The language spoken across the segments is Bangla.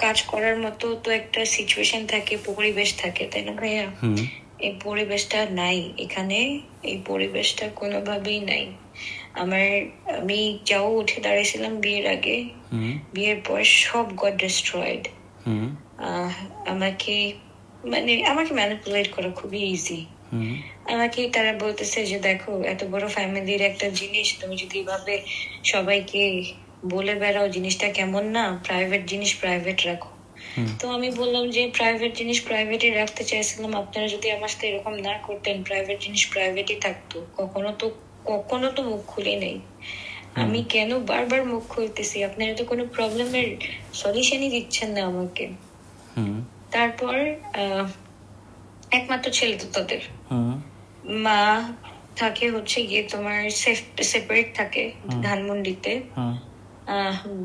কাজ করার মতো তো একটা সিচুয়েশন থাকে, পরিবেশ থাকে, তাই না ভাইয়া? এই পরিবেশটা নাই এখানে, এই পরিবেশটা কোনোভাবেই নাই। আমি যাও উঠে দাঁড়িয়েছিলাম বিয়ের আগে, বিয়ের পর সব গট ডিস্ট্রয়েড। আমাকে আমাকে ম্যানিপুলেট করা খুবই ইজি। আমাকে তারা বলতেছে যে দেখো, এত বড় ফ্যামিলির একটা জিনিস তুমি যদি এভাবে সবাইকে বলে বেড়াও, জিনিসটা কেমন না, প্রাইভেট জিনিস প্রাইভেট রাখো। তো আমি বললাম যে প্রাইভেট জিনিস প্রাইভেটই রাখতে চাইছিলাম, আপনারা যদি আমার সাথে এরকম না করতেন, প্রাইভেট জিনিস প্রাইভেটই থাকতো। কখনো তো মুখ খুলে নেই। আমি কেন বারবার মুখ খুলতেছি? আপনারা তো কোনো প্রবলেমের সলিউশনই দিচ্ছেন না আমাকে। তারপর একমাত্র ছেলে তো তাদের, মা থাকে হচ্ছে গিয়ে তোমার সেপারেট থাকে ধানমন্ডিতে,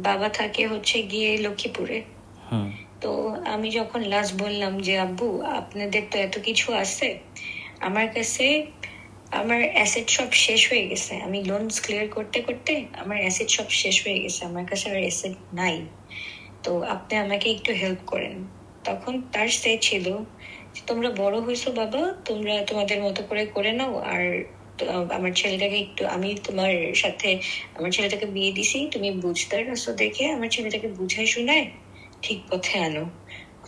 বাবা থাকে হচ্ছে গিয়ে লক্ষ্মীপুরে। তো আমি যখন লাস্ট বললাম যে আব্বু আপনাদের তো এত কিছু আছে, আমার কাছে আমার অ্যাসেট সব শেষ হয়ে গেছে, আমি লোনস ক্লিয়ার করতে করতে আমার অ্যাসেট সব শেষ হয়ে গেছে, আমার কাছে আর অ্যাসেট নাই, তো আপনি আমাকে একটু হেল্প করেন। তখন তার সে ছিল, তোমরা বড় হয়েছো বাবা, তোমরা তোমাদের মতো করে নাও, আর আমার ছেলেটাকে একটু, আমি তোমার সাথে আমার ছেলেটাকে বিয়ে দিছি, তুমি বুঝতে পারছো দেখে আমার ছেলেটাকে বুঝাই শোনায় ঠিক পথে আনো।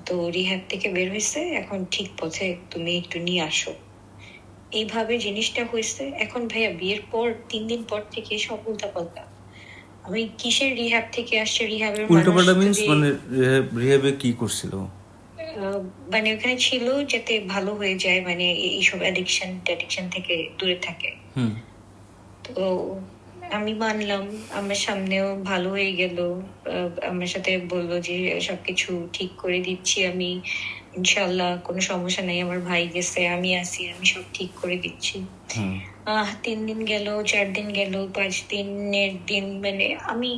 তো রিহ্যাব থেকে বের হয়েছে, এখন ঠিক পথে তুমি একটু নিয়ে আসো। এইভাবে জিনিসটা হয়েছে। এখন ভাইয়া বিয়ের পর 3 দিন পর থেকে সব উল্টাপাল্টা। আমি কিসের রিহ্যাব থেকে আসছে, রিহ্যাবের উল্টাপাল্টা মিন্স মানে রিহ্যাবে কি করছিল? ওখানে ছিল যাতে ভালো হয়ে যায়, এইসব অ্যাডিকশন থেকে দূরে থাকে। তো আমি মানলাম, আমার সামনেও ভালো হয়ে গেল, আমার সাথে বললো যে সবকিছু ঠিক করে দিচ্ছি আমি, ইনশাল্লাহ কোনো সমস্যা নেই, আমার ভাই গেছে, আমি আছি, আমি সব ঠিক করে দিচ্ছি। 3 দিন গেল, 4 দিন গেল, 5 দিনের দিন আমি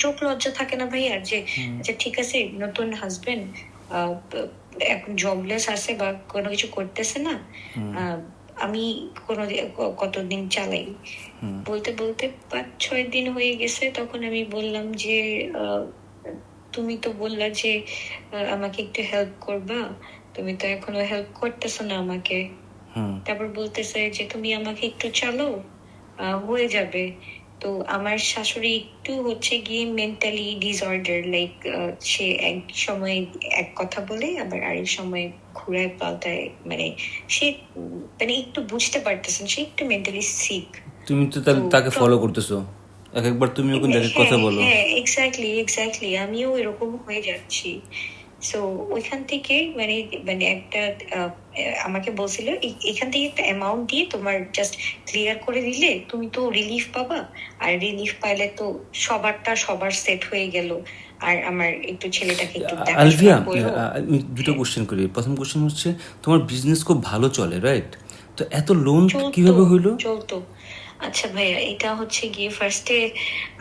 চোখ লজ্জা থাকে না ভাইয়া, যে আচ্ছা ঠিক আছে নতুন হাজবেন্ড এখন জবলেস আছে বা কোনো কিছু করতেছে না, আমি কতদিন চালাই। বলতে বলতে 5-6 দিন হয়ে গেছে, তখন আমি বললাম যে তুমি তো বললা যে আমাকে একটু হেল্প করবা, তুমি তো এখনো হেল্প করতেছো না আমাকে। তারপর বলতেছে যে তুমি আমাকে একটু চালো, হয়ে যাবে। তো আমার শাশুড়ি একটু হচ্ছে গিয়ে মেন্টালি ডিসঅর্ডার, লাইক সে এক সময় এক কথা বলে আবার আরেক সময় ঘুরায় পাল্টায়, সে একটু বুঝতে পারতেছেন, সে একটু মেন্টালি সিক। তুমি তো তাকে ফলো করতেছো, একবার তুমিও কিন্তু এক কথা বলো। হ্যাঁ, এক্স্যাক্টলি আমিও এরকম হয়ে যাচ্ছি। সো ওইখান থেকে একটা আমাকে বলছিল এখান থেকে একটা অ্যামাউন্ট দিয়ে তোমার জাস্ট ক্লিয়ার করে দিলে তুমি তো রিলিফ পাবা, আর রিলিফ পাইলে তো সবার সেট হয়ে গেল, আর আমার একটু ছেলেটাকে একটু আলভিয়া, আমি দুটো কোশ্চেন করি। প্রথম কোশ্চেন হচ্ছে, তোমার বিজনেস খুব ভালো চলে, রাইট? তো এত লোন কিভাবে হইলো? চলতো। আচ্ছা ভাইয়া, এটা হচ্ছে গিয়ে ফার্স্টে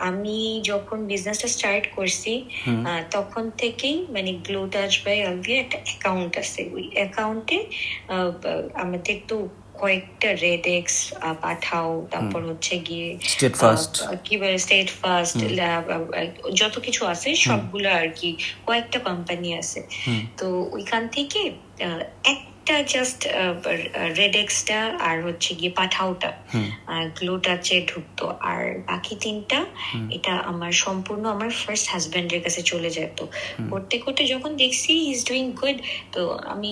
আমি যখন বিজনেসটা স্টার্ট করছি তখন থেকেই গ্লোটাচ বাই আলভিয়া একটা অ্যাকাউন্ট আছে, ওই অ্যাকাউন্টে আমাদের তো কয়েকটা রেডেক্স, পাঠাও, তারপর হচ্ছে গিয়ে কি বলে স্টেট ফার্স্ট, যত কিছু আছে সবগুলো আর কি, কয়েকটা কোম্পানি আছে। তো ওইখান থেকে একটা জাস্ট রেডেক্সটা আর হচ্ছে গিয়ে পাঠাওটা গ্লোটাচে ঢুকতো, আর বাকি 3টা এটা আমার সম্পূর্ণ আমার ফার্স্ট হাজবেন্ডের কাছে চলে যেত। করতে করতে যখন দেখছি হি ইজ ডুইং গুড, তো আমি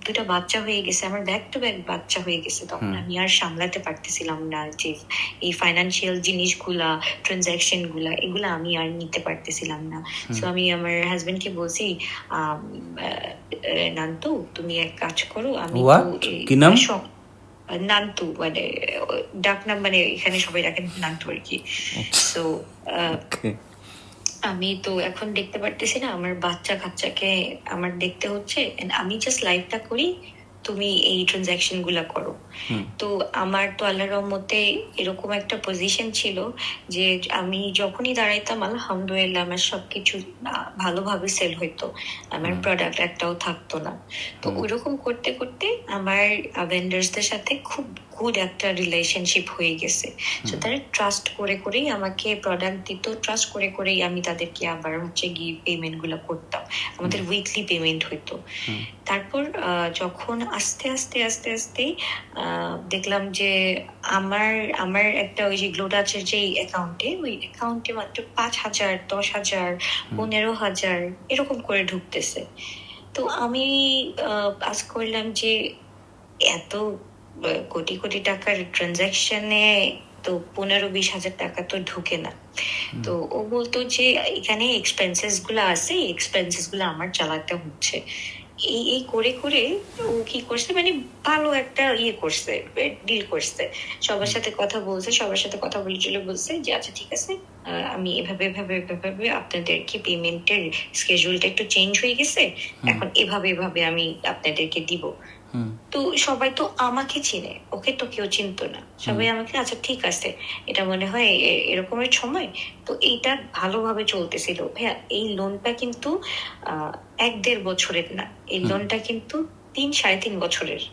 2টা বাচ্চা হয়ে গেছে, আমার ব্যাক টু ব্যাক বাচ্চা হয়ে গেছে, তখন আমি আর সামলাতে পারতেছিলাম না, যে এই ফাইন্যান্সিয়াল জিনিসগুলা, ট্রানজাকশন গুলা, এগুলা আমি আর নিতে পারতেছিলাম না। তো আমি আমার হাজবেন্ডকে বলছি, নান্তু তুমি এক কাজ করো, আমি নান্তু ডাক নাম, এখানে সবাই ডাকেন নান্তু আর কি। তো আমি তো এখন দেখতে পারতেছি না, আমার বাচ্চা কাচ্চাকে আমার দেখতে হচ্ছে, আমি জাস্ট লাইফটা করি, তুমি এই ট্রানজাকশন গুলা করো। তো আমার তো আল্লাহর রহমতে এরকম একটা পজিশন ছিল যে আমি যখনই দাঁড়াইতাম আলহামদুলিল্লাহ আমার সবকিছু ভালোভাবে সেল হইতো, আমার প্রোডাক্ট একটাও থাকতো না। তো ওইরকম করতে করতে আমার ভেন্ডার্সদের সাথে খুব গুড একটা রিলেশনশিপ হয়ে গেছে। তো তারা ট্রাস্ট করে করেই আমাকে প্রোডাক্ট দিত, ট্রাস্ট করে করেই আমি তাদেরকে আবার হচ্ছে গিয়ে পেমেন্ট গুলো করতাম, আমাদের উইকলি পেমেন্ট হইতো। তারপর যখন আস্তে আস্তে আস্তে আস্তে দেখলাম যে আমার আমার একটা ওই যে গ্লোটাচের যে অ্যাকাউন্টে, ওই অ্যাকাউন্টে মাত্র 5,000, 10,000, 15,000 এরকম করে ঢুকতেছে। তো আমি আজ করলাম যে এত কোটি কোটি টাকার ট্রানজাকশনে তো 15-20 হাজার টাকা তো ঢুকে না। তো ও বলতো যে এখানে এক্সপেন্সেস গুলো আছে, এক্সপেন্সেস গুলো আমার চালাতে হচ্ছে। এই এই করে করে ও কি করছে, মানে ভালো একটা করছে, ডিল করছে, সবার সাথে কথা বলছে, সবার সাথে কথা বলে চলে বলছে যে আচ্ছা ঠিক আছে, আমি এভাবে এভাবে এভাবে আপনাদেরকে পেমেন্টের স্কেজুলটা একটু চেঞ্জ হয়ে গেছে, এখন এভাবে এভাবে আমি আপনাদেরকে দিব। তো সবাই তো আমাকে চিনে, ওকে তো কেউ চিনতো না, সবাই আমাকে আচ্ছা ঠিক আছে, এটা মনে হয় এরকমের সময়। তো এইটা ভালোভাবে চলতেছিল ভাইয়া। এই লোনটা কিন্তু 1-1.5 বছরের না, এই লোনটা কিন্তু 3-3.5 বছরের।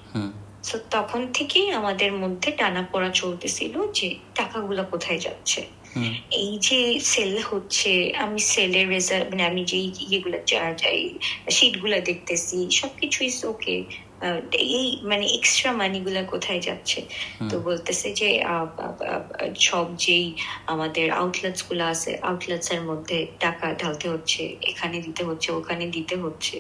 তো তখন থেকেই আমাদের মধ্যে টানা পড়া চলতেছিল যে টাকাগুলো কোথায় যাচ্ছে। এই যে সেল হচ্ছে, আমি সেলের রেজাল্ট, মানে আমি যে ইয়েগুলো শিট গুলা দেখতেছি, সবকিছুই ওকে, এই মানে এক্সট্রা মানি গুলা কোথায় যাচ্ছে। তো বলতেছে যে সব যেই আমাদের আউটলেটস গুলো আছে, আউটলেটস এর মধ্যে টাকা ঢালতে হচ্ছে, এখানে দিতে হচ্ছে, ওখানে দিতে হচ্ছে।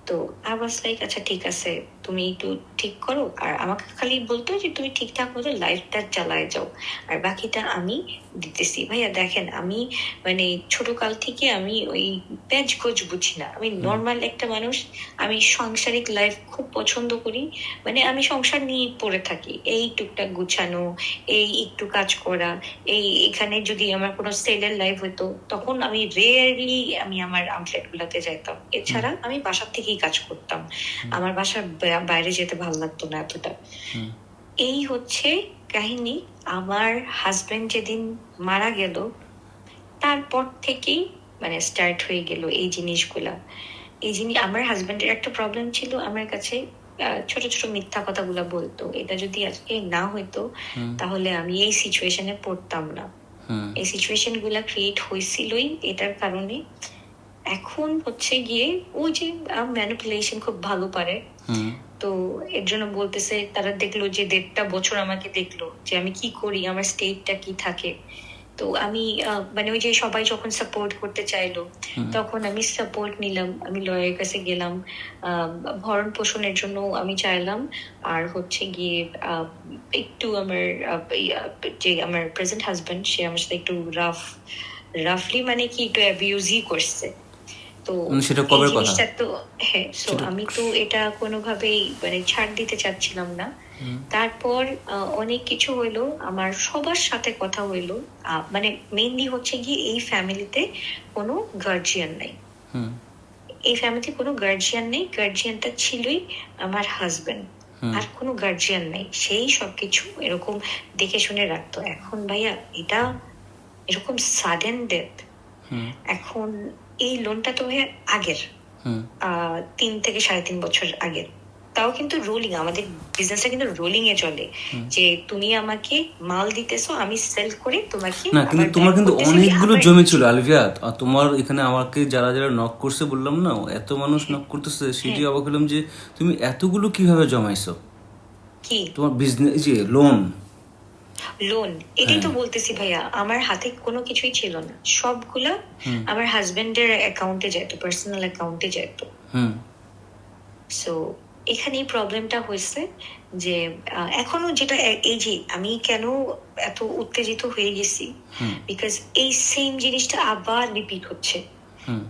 তো আই ওয়াজ লাইক আচ্ছা ঠিক আছে, তুমি একটু ঠিক করো, আর আমাকে খালি বলতো যে তুমি ঠিকঠাক মতো লাইফটা চালায় যাও, আর বাকিটা আমি দিতেছি। ভাইয়া দেখেন, আমি মানে ছোট কাল থেকে আমি ওই প্যাচ গোজ বুঝি না, আমি নর্মাল একটা মানুষ। আমি সাংসারিক লাইফ খুব পছন্দ করি, মানে আমি সংসার নিয়ে পড়ে থাকি, এই টুকটাক গুছানো, এই একটু কাজ করা, এই এখানে যদি আমার কোনো সেলের লাইফ হতো তখন আমি রেয়ারলি আমি আমার আউটলেট গুলাতে যাইতাম, এছাড়া আমি বাসার থেকেই কাজ করতাম, আমার বাসার বাইরে যেতে ভালো লাগতো না এতটা। এই হচ্ছে কাহিনী। আমার হাজবেন্ড যেদিন মারা গেল তারপর থেকেই মানে স্টার্ট হয়ে গেল এই জিনিসগুলা। এই জিনিস আমার হাজবেন্ডের একটা প্রবলেম ছিল, আমার কাছে ছোট ছোট মিথ্যা কথাগুলা বলতো, এটা যদি আজকে না হইতো তাহলে আমি এই সিচুয়েশনে পড়তাম না। এই সিচুয়েশন গুলা ক্রিয়েট হয়েছিলই এটার কারণে। এখন হচ্ছে গিয়ে ওই যে ম্যানিপুলেশন খুব ভালো পারে, তো এর জন্য বলতেছে, তারা দেখলো যে 1.5 বছর আমাকে দেখলো যে আমি কি করি, আমার স্টেটটা কি থাকে। তো আমি মানে ওই যে সবাই যখন সাপোর্ট করতে চাইলো তখন আমি সাপোর্ট নিলাম, আমি লয়ারের কাছে গেলাম, ভরণ পোষণের জন্য আমি চাইলাম। আর হচ্ছে গিয়ে একটু আমার যে আমার প্রেজেন্ট হাজবেন্ড, সে আমার সাথে একটু রাফলি মানে কি একটু অ্যাবিউজই করছে। তো সেটা কবে কথা? জিনিসটা তো হ্যাঁ, সো আমি তো এটা কোনোভাবেই মানে ছাড় দিতে চাচ্ছিলাম না। তারপর অনেক কিছু হইলো, আমার সবার সাথে কথা হইলো, মানে মেইনলি হচ্ছে কি এই ফ্যামিলিতে কোনো গার্জিয়ান নাই, এই ফ্যামিলিতে কোনো গার্জিয়ান নেই, গার্জিয়ানটা ছিলই আমার হাজবেন্ড, আর কোনো গার্জিয়ান নেই, সেই সবকিছু এরকম দেখে শুনে রাখতো। এখন ভাইয়া এটা এরকম সাডেন ডেথ, এখন এই লোনটা তো আগের 3 থেকে 3.5 বছর আগের, তাও কিন্তু রোলিং, আমাদের বিজনেসটা কিন্তু রোলিং এ চলে, যে তুমি আমাকে মাল দিতেছো, আমি সেল করে তোমাকে না, কিন্তু তোমার কিন্তু অনেকগুলো জমি ছিল আলভিয়া, তোমার এখানে আমাকে যারা যারা নক করছে বললাম না, এত মানুষ নক করতেছে, সেটি অবাক হলাম যে তুমি এতগুলো কিভাবে জমাইছো, কি তোমার বিজনেস যে লোন। এটাই তো বলতেছি ভাইয়া, আমার হাতে কোনো কিছুই ছিল না, সবগুলা আমার হাজবেন্ডের অ্যাকাউন্টে যেত, পার্সোনাল অ্যাকাউন্টে যেত। সো এখানেই প্রবলেমটা হয়েছে যে এখনো যেটা এই যে আমি কেন এত উত্তেজিত হয়ে গেছি, বিকজ এই সেম জিনিসটা আবার রিপিট হচ্ছে।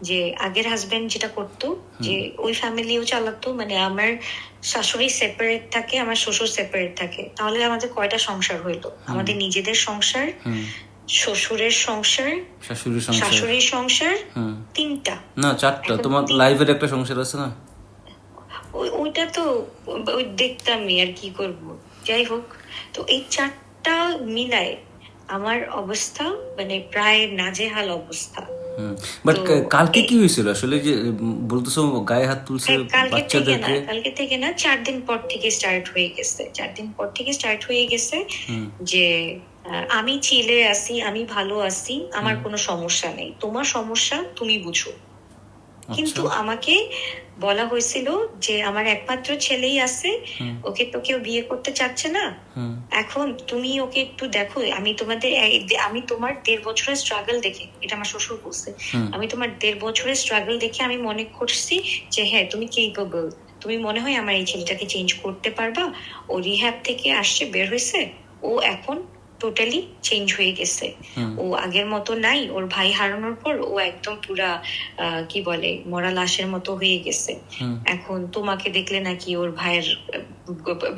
যে আগের হাজবেন্ড যেটা করতো, যে ওই ফ্যামিলিও চালাতো, মানে আমার শাশুড়ি সেপারেট থাকে, আমার শ্বশুর সেপারেট থাকে, তাহলে আমাদের কয়টা সংসার হইলো, আমাদের নিজেদের সংসার, শ্বশুরের সংসার, শাশুড়ির সংসার, 3টা না 4টা, তোমার লাইভের একটা সংসার আছে না, ওইটা তো ওই দেখতামই, আর কি করব, যাই হোক। তো এই 4টা মিলায় আমার অবস্থা মানে প্রায় নাজেহাল অবস্থা। বাট তো কালকে কি হয়েছিল আসলে, যে বলতেছো গায়ে হাত তুলছে বাচ্চাদেরকে? কালকে থেকে না, 4 দিন পর থেকে স্টার্ট হয়ে গেছে। 4 দিন পর থেকে স্টার্ট হয়ে গেছে যে আমি চিলে আছি, আমি ভালো আছি, আমার কোনো সমস্যা নেই, তোমার সমস্যা তুমি বুঝো। কিন্তু আমাকে বলা হয়েছিল যে আমার একমাত্র ছেলেই আছে, ওকে তো কেউ বিয়ে করতে চাচ্ছে না, এখন তুমি ওকে একটু দেখো। আমি তোমার 1.5 বছরের স্ট্রাগল দেখে, এটা আমার শ্বশুর বলছে, আমি তোমার 1.5 বছরের স্ট্রাগল দেখে আমি মনে করছি যে হ্যাঁ তুমি কেপেবল, তুমি মনে হয় আমার এই ছেলেটাকে চেঞ্জ করতে পারবা। ও রিহ্যাব থেকে আসছে, বের হয়েছে, ও এখন টোটালি চেঞ্জ হয়ে গেছে। ও আগের মতো নাই। ওর ভাই হারানোর পর ও একদম পুরা কি বলে মরা লাশের মতো হয়ে গেছে। এখন তোমাকে দেখলে নাকি ওর ভাইয়ের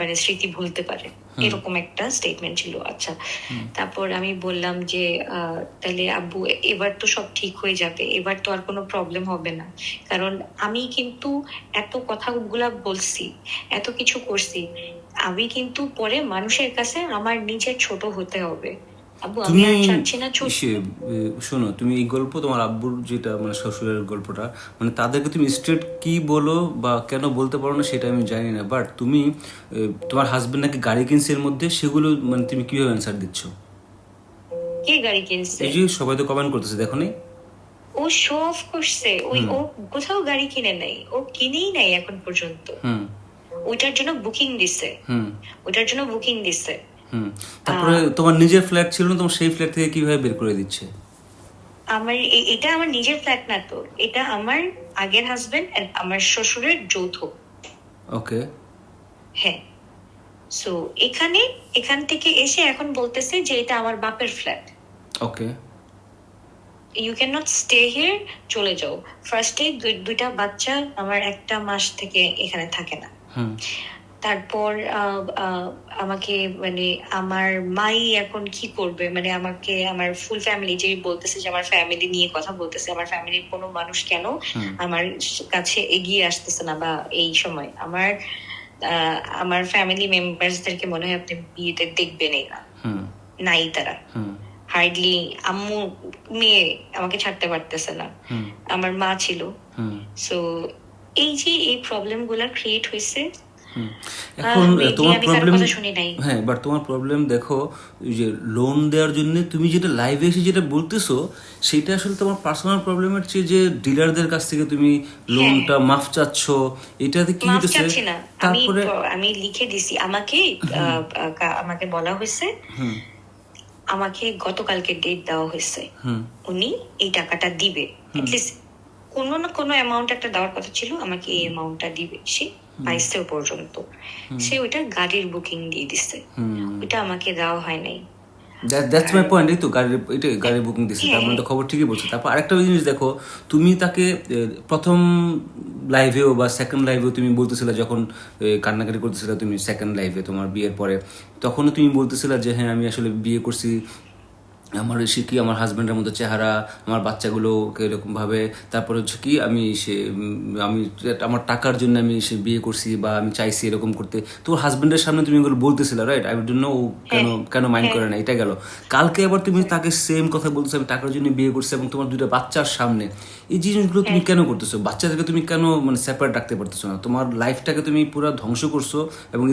মানে স্মৃতি ভুলতে পারে, এরকম একটা স্টেটমেন্ট ছিল। আচ্ছা, তারপর আমি বললাম যে তাহলে আব্বু এবার তো সব ঠিক হয়ে যাবে, এবার তো আর কোনো প্রবলেম হবে না, কারণ আমি কিন্তু এত কথাগুলা বলছি, এত কিছু করছি, আমি কিন্তু পরে মানুষের কাছে আমার নিজের ছোট হতে হবে। আব্বু আমি আর চাচ্ছি না শোনো, তুমি এই গল্প তোমার আব্বুর যেটা মানে শ্বশুরের গল্পটা, মানে তাদেরকে তুমি স্ট্রেট কি বলো বা কেন বলতে পারো না সেটা আমি জানি না, বাট তুমি তোমার হাজবেন্ড নাকি গাড়ি কিনছে এর মধ্যে, সেগুলো মানে তুমি কিভাবে অ্যান্সার দিচ্ছ? কে গাড়ি কিনছে? এই যে সবাই তো কমেন্ট করতেছে, দেখো নি? ও শো অফ করছে, ও কোথাও গাড়ি কিনে নাই, ও কিনেই নাই এখন পর্যন্ত। ওইটার জন্য বুকিং দিছে, তারপরে তোমার নিজের ফ্ল্যাট ছিল না, তোমার সেই ফ্ল্যাট থেকে কিভাবে বের করে দিচ্ছে? এটা আমার নিজের ফ্ল্যাট না তো, এটা আমার আগের হাজবেন্ড আর আমার শ্বশুরের যৌথ। ওকে, হ্যাঁ। সো এখান থেকে এসে এখন বলতেছে যে এটা আমার বাপের flat. Okay, you can not stay here, চলে যাও। ফার্স্টে 2টা বাচ্চা আমার 1 মাস থেকে এখানে থাকে না। তারপর আমাকে মানে আমার মাই এখন কি করবে, মানে আমাকে আমার ফুল ফ্যামিলি যে বলতেছে যে আমার ফ্যামিলি নিয়ে কথা বলতেছে, আমার ফ্যামিলির কোনো মানুষ কেন আমার কাছে এগিয়ে আসতেছে না, বা এই সময় আমার ফ্যামিলি মেম্বারসদেরকে মনে হয় আপনি বিয়েতে দেখবেনই না, নাই তারা। হার্ডলি আম্মু মেয়ে আমাকে ছাড়তে পারতেছে না, আমার মা ছিল। সো এই যে এই প্রবলেম গুলা ক্রিয়েট হয়েছে। এখন তোমার প্রবলেম, হ্যাঁ, বাট তোমার প্রবলেম দেখো, যে লোন দেওয়ার জন্য তুমি যেটা লাইভে এসে যেটা বলতেছো, সেটা আসলে তোমার পার্সোনাল প্রবলেমের চেয়ে যে ডিলারদের কাছ থেকে তুমি লোনটা মাফ চাচ্ছ, এটাতে কি হইতেছে? তারপরে আমি লিখে দিছি, আমাকে বলা হয়েছে, আমাকে গতকালকে ডেট দেওয়া হয়েছে, উনি এই টাকাটা দিবে, এটলিস্ট কোনো না কোনো অ্যামাউন্ট একটা দেওয়ার কথা ছিল, আমাকে এই অ্যামাউন্টটা দিবে। সে পাইছে পর্যন্ত, সে ওইটা গাড়ির বুকিং দিয়ে দিছে, ওইটা আমাকে দেওয়া হয় নাই। That's my point. এই তো গাড়ি বুকিং দিচ্ছে, তার মানে তো খবর ঠিকই বলছে। তারপর আরেকটা জিনিস দেখো, তুমি তাকে প্রথম লাইভেও বা সেকেন্ড লাইভেও তুমি বলতেছিলে, যখন কান্নাকাটি করতেছিলে তুমি সেকেন্ড লাইভে তোমার বিয়ের পরে, তখনও তুমি বলতেছিলে যে হ্যাঁ আমি আসলে বিয়ে করছি, আমার কি আমার হাজব্যান্ডের মতো চেহারা, আমার বাচ্চাগুলো এরকমভাবে, তারপরে হচ্ছে কি আমি আমার টাকার জন্য আমি বিয়ে করছি বা আমি চাইছি এরকম করতে। তোর হাজব্যান্ডের সামনে তুমি এগুলো বলতেছিলে, রাইট? আই ডোন্ট নো ও কেন মাইন্ড করে না, এটা গেল। কালকে আবার তুমি তাকে সেম কথা বলতেছো, আমি টাকার জন্য বিয়ে করছি, এবং তোমার 2টা বাচ্চার সামনে। এই জিনিসগুলো তুমি কেন করতেছো? বাচ্চাদেরকে তুমি কেন মানে সেপারেট রাখতে পারতেছো না? তোমার লাইফটাকে তুমি পুরো ধ্বংস করছো, এবং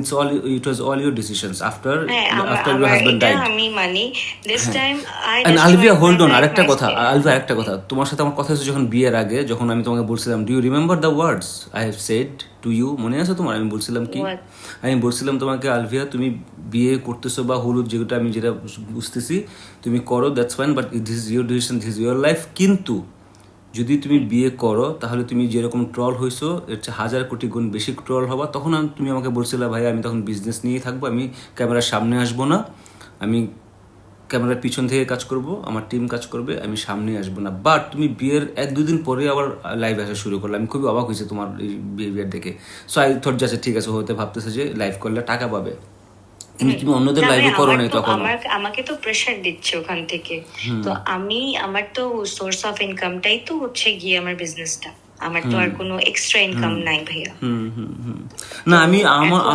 it was all your decisions after your husband died. আমি মানি this time Alvia, hold on, আরেকটা কথা, তোমার সাথে আমার কথা হচ্ছে যখন বিয়ের আগে, যখন আমি তোমাকে বলছিলাম, do you remember the words I have said to you? মনে আছে তোমার? আমি বলছিলাম কি? আমি বলছিলাম তোমাকে, আলভিয়া তুমি বিয়ে করতেছো বা হলুদ, যেটা আমি যেটা বুঝতেছি তুমি করো, that's fine, but this is your decision, this is your life. কিন্তু যদি তুমি বিয়ে করো, তাহলে তুমি যেরকম ট্রল হয়েছো এর চেয়ে 1000 কোটি গুণ বেশি ট্রল হবা। তখন তুমি আমাকে বলছিলে, ভাই আমি তখন বিজনেস নিয়েই থাকবো, আমি ক্যামেরার সামনে আসবো না, আমি ক্যামেরার পিছন থেকে কাজ করব, আমার টিম কাজ করবে, আমি সামনে আসবো না। বাট তুমি বিয়ের 1-2 দিন পরে আবার লাইভ আসা শুরু করলে, আমি খুবই অবাক হয়েছে তোমার এই বিহেভিয়ার দেখে। সো আই থট যাচ্ছে ঠিক আছে, হতে ভাবতেছে যে লাইভ করলে টাকা পাবে, কিন্তু তুমি অন্যদের লাইভে করো নাই তখন। আমাকে তো প্রেসার দিচ্ছে ওখান থেকে, তো আমার তো সোর্স অফ ইনকামটাই তো হচ্ছে গিয়ে আমার বিজনেসটা, আমার তো আর কোনো এক্সট্রা ইনকাম নাই ভাইয়া। না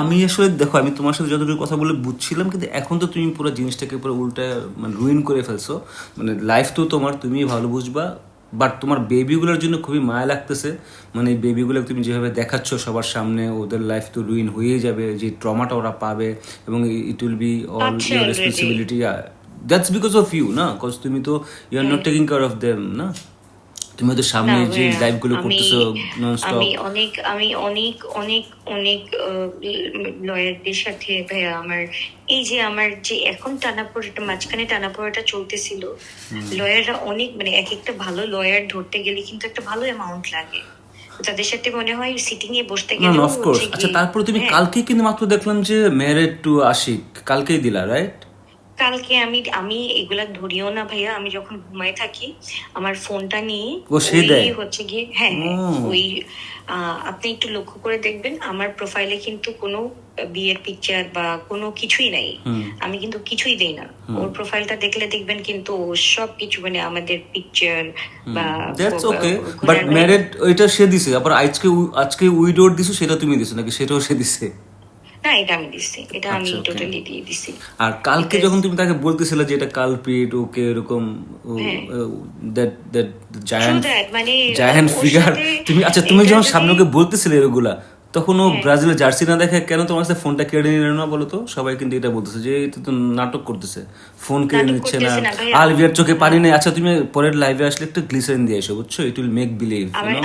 আমি আসলে দেখো, আমি তোমার সাথে যতটুকু কথা বলে বুঝছিলাম, কিন্তু এখন তো তুমি পুরো জিনিসটাকে পুরো উল্টা মানে রুইন করে ফেলছো। মানে লাইফ তো তোমার, তুমি ভালো বুঝবা, বাট তোমার বেবিগুলোর জন্য খুবই মায়া লাগতেছে, মানে এই বেবিগুলো তুমি যেভাবে দেখাচ্ছ সবার সামনে, ওদের লাইফ তো রুইন হয়েই যাবে, যে ট্রমাটা ওরা পাবে, এবং ইট উইল বি অল আছে your already। Responsibility. That's because of you না, কজ তুমি তো you are not taking care of them না, তুমি তো না সামনে যে ভাইয়া, লাইভগুলো আমি করতেছো ননস্টপ। আমি অনেক লয়ারদের সাথে ভাইয়া, আমার যে এখন টানাপোড়াটা, মাঝখানে টানাপোড়াটা চলতেছিল, লয়াররা অনেক, মানে এক একটা ভালো লয়ার ধরতে গেলে কিন্তু একটা ভালো অ্যামাউন্ট লাগে। তো তাদের সাথে মনে হয় সিটিং এ বসতে না গেলেও অফকোর্স। হচ্ছে আচ্ছা গিয়ে, তারপরে তুমি হ্যাঁ, কালকে কিন্তু মাত্র দেখলাম যে ম্যারেড টু আশিক কালকেই দিলা, রাইট? কালকে আমি এগুলা ধরিও না ভাইয়া, আমি যখন ঘুমায় থাকি আমার ফোনটা নিয়ে ও সে ওই দেয়? হচ্ছে গিয়ে, হ্যাঁ ও ওই আপনি একটু লক্ষ্য করে দেখবেন আমার প্রোফাইলে কিন্তু কোনো বিয়ের পিকচার বা কোনো কিছুই নাই, আমি কিন্তু কিছুই দেই না। ওর প্রোফাইলটা দেখলে দেখবেন কিন্তু ও সব কিছু, মানে আমাদের পিকচার বা দ্যাটস ওকে, বাট ম্যারেড ওইটা সে দিছে, আবার আজকে উইডোর দিছো সেটা তুমি দিছো নাকি সেটাও সে দিছে? না, এটা আমি দিচ্ছি, এটা আমি আচ্ছা ওকে। টোটালি দিয়ে দিছি। আর কালকে Because- যখন তুমি তাকে বলতেছিলে যে এটা কালপ্রিট, ওকে এরকম হ্যাঁ। That that True giant that, মানে জায়ান্ট ওর ফিগার, সাথে তুমি আচ্ছা তুমি এটা যখন যদি- সামনে ওকে বলতেছিলে এগুলা, তখন ও হ্যাঁ। ব্রাজিলের জার্সি না দেখে কেন তোমার কাছে ফোনটা কেড়ে নিল না বলো তো? সবাই কিন্তু এটা বলতেছে যে এটা তো নাটক করতেছে, ফোন কেড়ে নাটক নিচ্ছে না, করতেছে না ভাইয়া। আলভিয়ার চোখে পানি নেই। আচ্ছা তুমি পরের লাইভে আসলে একটু গ্লিসারিন দিয়ে এসো, বুঝছো? ইট উইল মেক বিলিভ,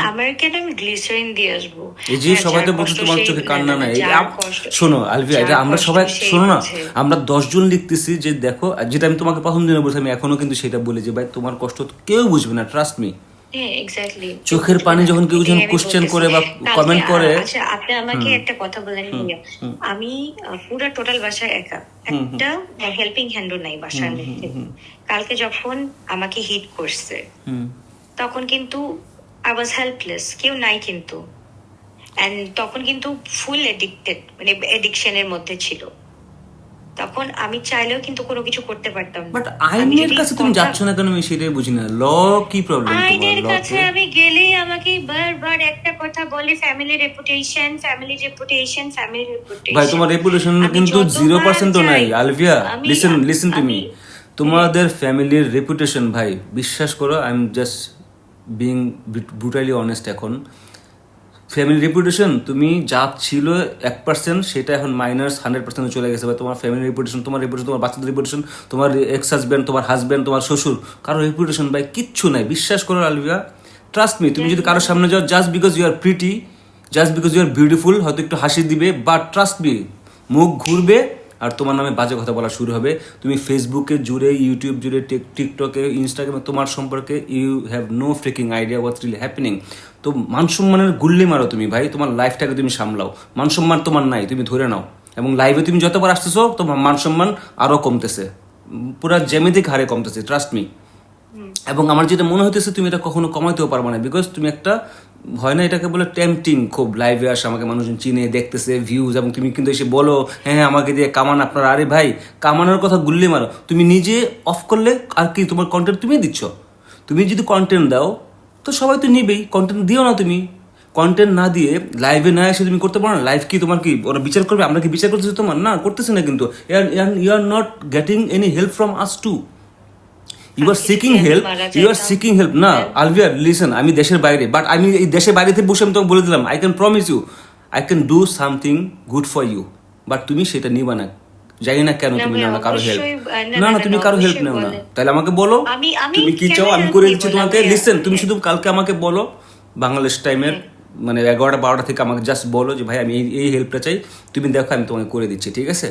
আমার কেন আমি গ্লিসারিন দিয়ে আসবো? এই যে হ্যাঁ, সবাই যার তো বলছে কষ্ট তোমার সেই- চোখে না, কান্না না, নাই। যার কষ্ট- শোনো আলভিয়া, এটা যার আমরা কষ্ট সবাই সেই শোনো না, বুঝে। আমরা 10 জন লিখতেছি যে দেখো, যেটা আমি তোমাকে প্রথম দিনে বলছি, আমি এখনো কিন্তু সেটা বলি যে ভাই তোমার কষ্ট তো কেউ বুঝবে না, ট্রাস্ট মি। হ্যাঁ, exactly। চোখের পানি যখন কেউ যখন এটাই আমি কোশ্চেন বলতেছি। করে বা কালকে, কমেন্ট করে, আচ্ছা আপনি আমাকে একটা কথা বলেন ভাইয়া, আমি পুরো টোটাল বাসায় একা, একটা হেল্পিং হ্যান্ডও নাই বাসার মধ্যে। কালকে যখন আমাকে হিট করছে তখন কিন্তু আই ওয়াজ হেল্পলেস, কেউ নাই কিন্তু, এন্ড তখন কিন্তু ফুল এডিক্টেড, মানে এডিকশনের মধ্যে ছিল। তখন আমি চাইলেও কিন্তু কোনো কিছু করতে পারতাম না। বাট আমি আইনের যদি কাছে তুমি কথা- যাচ্ছ না কেন? আমি সেটাই বুঝি না, ল কি প্রবলেম আইনের তোমার কাছে লতে? আমি গেলেই আমাকে বারবার একটা কথা বলে, ফ্যামিলি রেপুটেশন। ভাই তোমার রেপুটেশন কিন্তু 0% নাই আলভিয়া। লিসেন তুমি, তোমাদের ফ্যামিলির রেপুটেশন ভাই, বিশ্বাস করো, I am just being brutally honest, এখন ফ্যামিলি রেপুটেশন তুমি যা ছিল 1% সেটা এখন -100% চলে গেছে। বা তোমার ফ্যামিলি রেপুটেশন, তোমার রেপুটেশন, তোমার বাচ্চাদের রেপুটেশন, তোমার এক্স হাজব্যান্ড, তোমার হাজব্যান্ড, তোমার শ্বশুর, কারো রেপুটেশন ভাই কিচ্ছু নাই। বিশ্বাস করো আলভিয়া, ট্রাস্ট মি। তুমি যদি কারোর সামনে যাও just because you are pretty, just because you are beautiful, হয়তো একটু হাসি দিবে, বাট ট্রাস্ট মি, মুখ ঘুরবে আর তোমার নামে বাজে কথা বলা শুরু হবে। তুমি ফেসবুকে জুড়ে, ইউটিউব জুড়ে, টিকটকে, ইনস্টাগ্রামে তোমার সম্পর্কে you have no freaking idea what's really happening. তো মান সম্মানের গুল্লি মারো তুমি ভাই, তোমার লাইফটাকে তুমি সামলাও। মান সম্মান তোমার নাই, তুমি ধরে নাও। এবং লাইভে তুমি যতবার আসতেছো তোমার মান সম্মান আরও কমতেছে, পুরা জ্যামিতিক হারে কমতেছে, ট্রাস্ট মি। এবং আমার যেটা মনে হইতেছে তুমি এটা কখনো কমাইতেও পারবে না, বিকজ তুমি একটা, হয় না এটাকে বলে টেম্পটিং, খুব লাইভে আসে, আমাকে মানুষজন চিনে দেখতেছে, ভিউজ, এবং তুমি কিন্তু এসে বলো হ্যাঁ হ্যাঁ আমাকে দিয়ে কামান আপনার। আরে ভাই, কামানোর কথা গুল্লি মারো, তুমি নিজে অফ করলে আর কি তোমার কন্টেন্ট তুমি দিচ্ছ। তুমি যদি কন্টেন্ট দাও তো সবাই তো নিবেই, কন্টেন্ট দিও না তুমি। কন্টেন্ট না দিয়ে লাইভে না এসে তুমি করতে পারো না, লাইভ কি তোমার কি ওরা বিচার করবে? আমরা কি বিচার করতেছি তোমার? না, করতেছি না কিন্তু। You are not getting any help from us too. You are seeking help, you are seeking help. না আলভিয়া লিসেন, আমি দেশের বাইরে, বাট আমি এই দেশের বাইরে থেকে বসে আমি তোমাকে বলে দিলাম, I can promise you, I can do something good for you, but তুমি সেটা নিবা না। জানি না কেন তুমি নাও না কারো হেল্প। না না, তুমি কারো হেল্প নাও না, তাহলে আমাকে বলো তুমি কি চাও, আমি করে দিচ্ছি তোমাকে। লিসেন, তুমি শুধু কালকে আমাকে বলো বাংলাদেশ টাইমের মানে 11টা-12টা থেকে আমাকে জাস্ট বলো যে ভাই আমি এই হেল্পটা চাই, তুমি দেখো আমি তোমাকে করে দিচ্ছি, ঠিক আছে?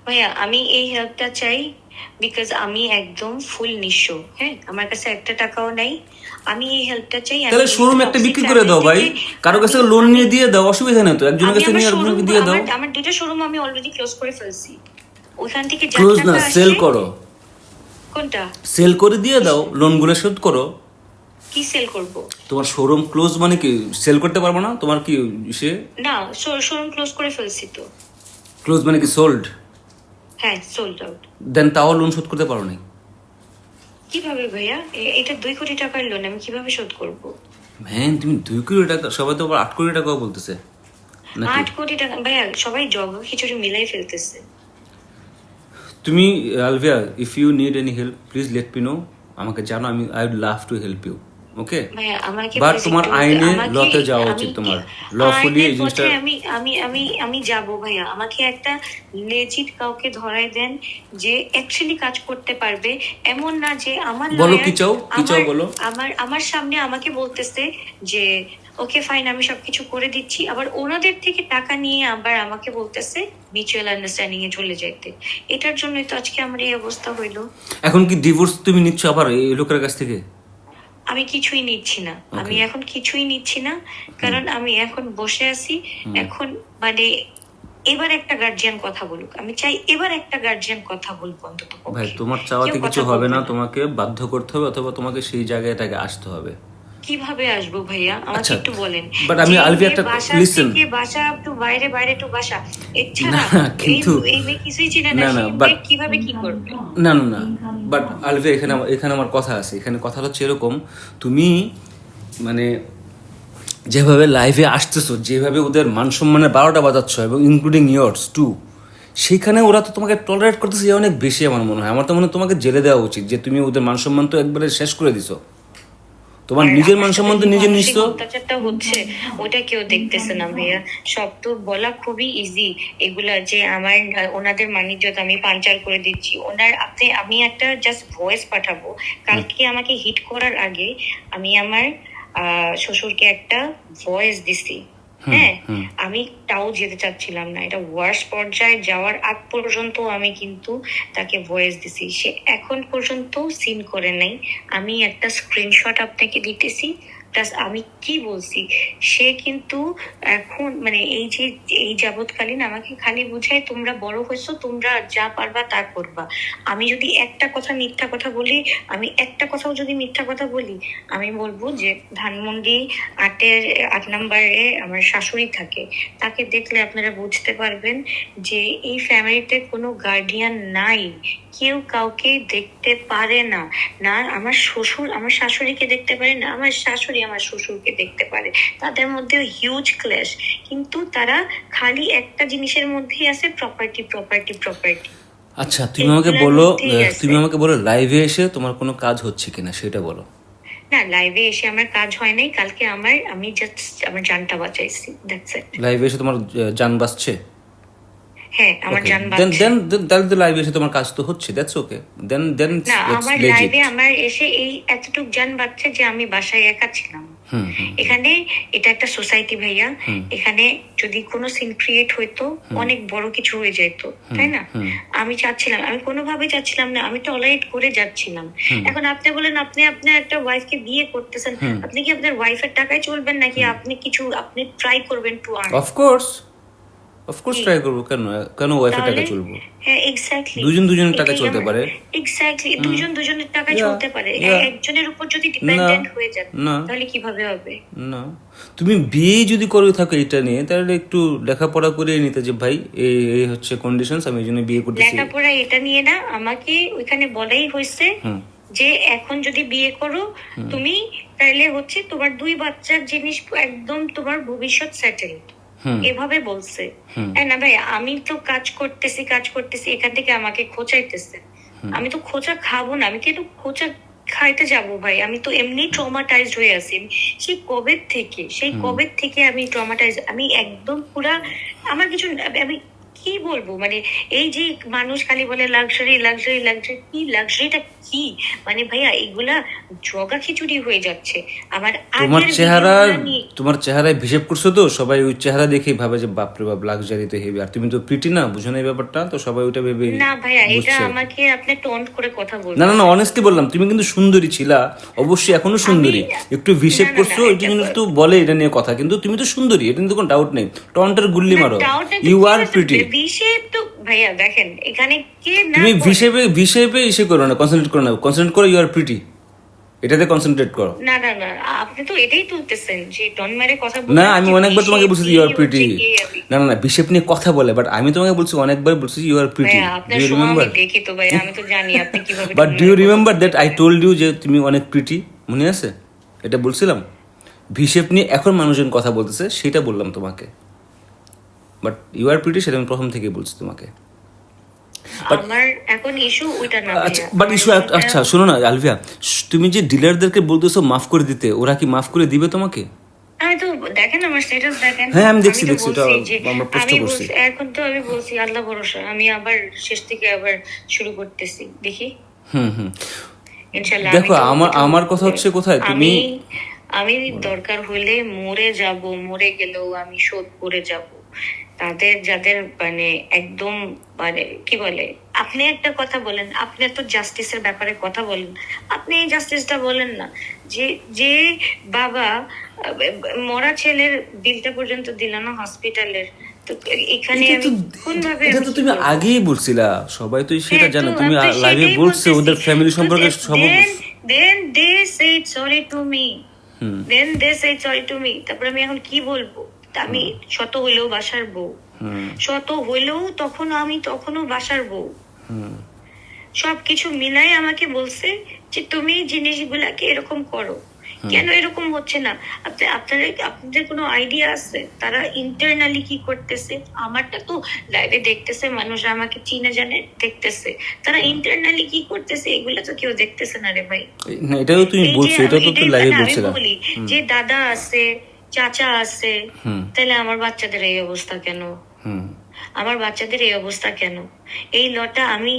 ভাইয়া আমি এই হেল্পটা চাই বিকজ আমি একদম ফুল নিঃস্ব। হ্যাঁ, আমার কাছে একটা টাকাও নাই, আমি এই হেল্পটা চাই। তাহলে শোরুম একটা বিক্রি করে দাও ভাই, কারো কাছে লোন নিয়ে দিয়ে দাও, অসুবিধা নেই তো, একজনের কাছে নিয়ে আরেকজনকে দিয়ে দাও। আমার দুটো শোরুম আমি অলরেডি ক্লোজ করে ফেলছি, ওখান থেকে যা ক্লোজ টাকা না, আসে। সেল করো, কোনটা সেল করে দিয়ে দাও, লোনগুলো শোধ করো। কি সেল করব? তোমার শোরুম ক্লোজ মানে কি সেল করতে পারবো না? তোমার কি সে না, শোরুম ক্লোজ করে ফেলছি তো। ক্লোজ মানে কি সোল্ড? হ্যাঁ, সোল্ড আউট। দেন তাও লোন শোধ করতে পারো না? কিভাবে ভাইয়া? এটা 2 কোটি টাকার লোন, আমি কিভাবে শোধ করব? ম্যান তুমি 2 কোটি টাকা, সবাই তো আবার 8 কোটি টাকাও বলতেছে নাকি? 8 কোটি টাকা ভাইয়া, সবাই জগ খিচুড়ি মিলাই ফেলতেছে। তুমি Alvia, if you need any help please let me know, আমাকে জানো, আমি I would love to help you. Okay, ভাইয়া আমাকে বাট please তোমার একটু আইনে আমাকে লতে যাওয়া আমি উচিত, কি তোমার লফুলি আইনের এই জিনিসটা। পথে আমি যাব ভাইয়া। আমাকে একটা লেজিট কাউকে ধরাই দেন যে অ্যাকচুয়ালি কাজ করতে পারবে। এমন না যে আমার বলো লয়ার কি চাও, কি চাও আমার বলো। আমার সামনে আমাকে বলতেছে যে ওকে ফাইন আমি সবকিছু করে দিচ্ছি, আবার ওনাদের থেকে টাকা নিয়ে আবার আমাকে বলতেছে মিউচুয়াল আন্ডারস্ট্যান্ডিং এ চলে যাইতে। এটার জন্যই তো আজকে আমার এই অবস্থা হইলো। এখন কি ডিভোর্স তুমি নিচ্ছ আবার এই লোকের কাছ থেকে? আমি কিছুই নিচ্ছি না, আমি এখন কিছুই নিচ্ছি না, কারণ আমি এখন বসে আছি। এখন মানে এবার একটা গার্জিয়ান কথা বলুক, আমি চাই এবার একটা গার্জিয়ান কথা বলবো অন্তত পক্ষে। ভাই তোমার চাওয়াতে কেউ কিছু কথা হবে বলবে না, তোমাকে বাধ্য করতে হবে অথবা তোমাকে সেই জায়গাটাকে আসতে হবে। কিভাবে আসবো ভাইয়া আমাকে আচ্ছা, একটু বলেন। বাট আমি যে আলভি মেয়ে একটা বাসা লিসেন, থেকে বাসা একটু বাইরে বাইরে একটু বাসা এছাড়া না কিন্তু এই মেয়ে কিছুই চিনে না, না না সেই বাট মেয়ে কিভাবে কি করবে? না না না বাট আলভি এখানে আমার কথা আছে। এখানে কথা হচ্ছে এরকম, তুমি মানে যেভাবে লাইভে আসতেছো, যেভাবে ওদের মান সম্মানের 12টা বাজাচ্ছ এবং ইনক্লুডিং ইয়ার্স টু, সেখানে ওরা তো তোমাকে টলারেট করতেছে অনেক বেশি। আমার মনে হয়, আমার তো মনে হয় তোমাকে জেলে দেওয়া উচিত, যে তুমি ওদের মান সম্মান তো একবারে শেষ করে দিছো। তোমার আর নিজের আমার মান সাথে সম্মান তো যে নিজে মানসিক নিশ্চয়। অত্যাচারটা হচ্ছে ওটা কেউ দেখতেছে না ভাইয়া। সব তো বলা খুবই ইজি এগুলা, যে আমার ওনাদের মানিজ্যত আমি পাঞ্চার করে দিচ্ছি ওনার। আমি একটা জাস্ট ভয়েস পাঠাবো, কালকে আমাকে হিট করার আগে আমি আমার শ্বশুরকে একটা ভয়েস দিছি। হ্যাঁ, আমি তাও যেতে চাচ্ছিলাম না, এটা ওয়ার্স পর্যায়ে যাওয়ার আগ পর্যন্ত আমি কিন্তু তাকে ভয়েস দিছি, সে এখন পর্যন্ত সিন করে নাই। আমি একটা স্ক্রিনশট আপনাকে দিতেছি, প্লাস আমি কি বলছি। সে কিন্তু এখন মানে এই যাবৎকালীন আমাকে খালি বুঝায় তোমরা বড় হয়েছো, তোমরা যা পারবা তা করবা। আমি যদি একটা কথা মিথ্যা কথা বলি, আমি একটা কথাও যদি মিথ্যা কথা বলি, আমি বলবো যে ধানমন্ডি 8 নম্বরে আমার শাশুড়ি থাকে, তাকে দেখলে আপনারা বুঝতে পারবেন যে এই ফ্যামিলিতে কোনো গার্ডিয়ান নাই, কেউ কাউকে দেখতে পারে না। না আমার শ্বশুর আমার শাশুড়িকে দেখতে পারে, না আমার শাশুড়ি আমার শ্বশুরকে দেখতে পারে। তাদের মধ্যে হিউজ ক্ল্যাশ, কিন্তু তারা খালি একটা জিনিসের মধ্যেই আছে, প্রপার্টি প্রপার্টি প্রপার্টি। আচ্ছা তুমি আমাকে বলো লাইভে এসে তোমার কোনো কাজ হচ্ছে কিনা সেটা বলো। না, লাইভে এসে আমার কাজ হয় নাই কালকে। আমি জাস্ট আমার জানটা বাঁচাইছি, দ্যাটস ইট। লাইভে এসে তোমার জান বাঁচছে? হ্যাঁ, আমার ওকে, জান দেন বাঁচছে। দেন তাহলে তো লাইভে এসে তোমার কাজ তো হচ্ছে, দ্যাটস ওকে। দেন দেন না, ইটস আমার লেজিট। লাইভে আমার এসে এই এতটুক জান বাঁচছে যে আমি বাসায় একা ছিলাম। এখানে এটা একটা সোসাইটি ভাইয়া, এখানে যদি কোনো সিন ক্রিয়েট হইতো অনেক বড় কিছু হয়ে যেত, তাই না? আমি চাচ্ছিলাম, আমি কোনোভাবেই চাচ্ছিলাম না, আমি টলারেট করে যাচ্ছিলাম। এখন আপনি বলেন আপনি আপনার একটা ওয়াইফকে বিয়ে করতেছেন, আপনি কি আপনার ওয়াইফের টাকায় চলবেন নাকি আপনি ট্রাই করবেন টু আর্ন? অফকোর্স ট্রাই করবো, কেন ওয়াইফের টাকা চলবো? হ্যাঁ, এক্স্যাক্টলি। দুজনের টাকা চলতে পারে। এক্স্যাক্টলি, দুজনের টাকা চলতে পারে। একজনের উপর যদি না ডিপেন্ডেন্ট হয়ে যায় না তাহলে কিভাবে হবে? না, তুমি বিয়ে যদি করে থাকো এটা নিয়ে, তাহলে একটু লেখাপড়া করে নিতে যে ভাই এই হচ্ছে কন্ডিশনস, আমি এই জন্য বিয়ে করতেছি। লেখাপড়া এটা নিয়ে না, আমাকে ওইখানে বলাই হয়েছে যে এখন যদি বিয়ে করো তুমি, তাহলে হচ্ছে তোমার 2 বাচ্চার জিনিস, একদম তোমার ভবিষ্যৎ সেটেলড, এভাবে বলছে। না ভাই, আমি তো কাজ করতেছি এখান থেকে আমাকে খোঁচাইতেছে। আমি তো খোঁচা খাবো না, আমি কিন্তু খোঁচা খাইতে যাব ভাই? আমি তো এমনি ট্রমাটাইজড হয়ে আছি। সেই কবে থেকে আমি ট্রমাটাইজ, আমি একদম পুরা আমার কিছু আমি কি বলবো, মানে এই যে মানুষ খালি বলে লাক্সারি লাক্সারি লাক্সারি, কি লাক্সারিটা কি? মানে ভাইয়া এগুলা জগা খিচুড়ি হয়ে যাচ্ছে। আমার তোমার চেহারায় হিসেব করছো তো, সবাই ওই চেহারা দেখেই ভাবে যে বাপরে বাপ লাক্সারি তো হেভি, আর তুমি তো প্রিটি না, বুঝো না এই ব্যাপারটা, তো সবাই ওইটা ভেবে। না ভাইয়া, এটা আমাকে আপনি টন্ট করে কথা বলছেন। না অনেস্টলি বললাম, তুমি কিন্তু সুন্দরী ছিলা, অবশ্যই এখনো সুন্দরী, একটু হিসেব করছো এটা কিন্তু একটু বলে এটা নিয়ে কথা, কিন্তু তুমি তো সুন্দরী, এটা কিন্তু কোনো ডাউট নেই। টন্টের গুল্লি মারো, ইউ আর প্রিটি। তো ভাইয়া দেখেন এখানে কে না, তুমি ভিশেপে ইসে করো না, কনসেন্ট্রেট করো ইউ আর প্রিটি, এটাতে কনসেন্ট্রেট করো। না আপনি তো এটাই তুলতেছেন যে ডন মেরে কথা বলতে। না, আমি অনেকবার তোমাকে বলছি ইউ আর প্রিটি। না ভিশেপ নিয়ে কথা বলে, বাট আমি তোমাকে বলছি অনেকবার বলছি you are pretty. Do you remember? দেখি তো ভাই, আমি তো জানি আপনি কিভাবে। But do you remember that I told you যে তুমি অনেক প্রিটি? মনে আছে? এটা বলছিলাম। ভিশেপ নিয়ে এখন মানুষজন কথা বলতেছে, সেটা বললাম তোমাকে। বাট ইউ আর প্রিটি সেটা আমি প্রথম থেকেই বলছি তোমাকে। আমার এখন ইস্যু ওইটা না আচ্ছা, ভাইয়া। বাট ইস্যু আচ্ছা শোনো না আলভিয়া, তুমি যে ডিলারদেরকে বলতেছো মাফ করে দিতে, ওরা কি মাফ করে দিবে তোমাকে? আমি তো দেখেন আমার স্ট্যাটাস দেখেন। হ্যাঁ আমি দেখছি তো দেখছি, ওটা বলছি যে আমরা পোস্ট আমি করছি। এখন তো আমি বলছি আল্লাহ ভরসা, আমি আবার শেষ থেকে আবার শুরু করতেছি, দেখি হুম। ইনশাল্লাহ। দেখো আমার কথা হচ্ছে কোথায়, তুমি আমি দরকার হলে মরে যাব, মরে গেলেও আমি শোধ করে যাব তাদের যাদের মানে একদম মানে কি বলে, আপনি একটা কথা বলেন, আপনি তো জাস্টিসের ব্যাপারে কথা বলেন, আপনি এই জাস্টিসটা বলেন না যে যে বাবা মরা ছেলের বিলটা পর্যন্ত দিল না হসপিটালের, তো এখানে আমি কোন ভাবে এটা তো তুমি আগেই বলছিলা, সবাই তো সেটা জানো, তুমি আমি তো লাইভে সেটাই বলছো বলতেছি। ওদের ফ্যামিলি সম্পর্কে সব। then they said sorry to me, then they said sorry to me, তারপর আমি এখন কি বলবো? তা আমি শত হইলেও বাসার বউ, শত হইলেও তখনও বাসার বউ, সবকিছু মিলাই আমাকে বলছে যে তুমি জিনিসগুলাকে এরকম করো, কেন এরকম হচ্ছে না? আপনাদের কোনো আইডিয়া আছে তারা ইন্টারনালি কি করতেছে? আমারটা তো লাইভে দেখতেছে মানুষ, আমাকে চিনে জানে দেখতেছে, তারা ইন্টারনালি কি করতেছে এগুলো তো কেউ দেখতেছে না রে ভাই। না এটাও তুমি বলছো, এটা তো তুমি লাইভে বলছিলা। আমি বলি যে দাদা আছে, চাচা আছে, তাহলে আমার বাচ্চাদের এই অবস্থা কেন? আমার বাচ্চাদের এই অবস্থা কেন? এই লটা আমি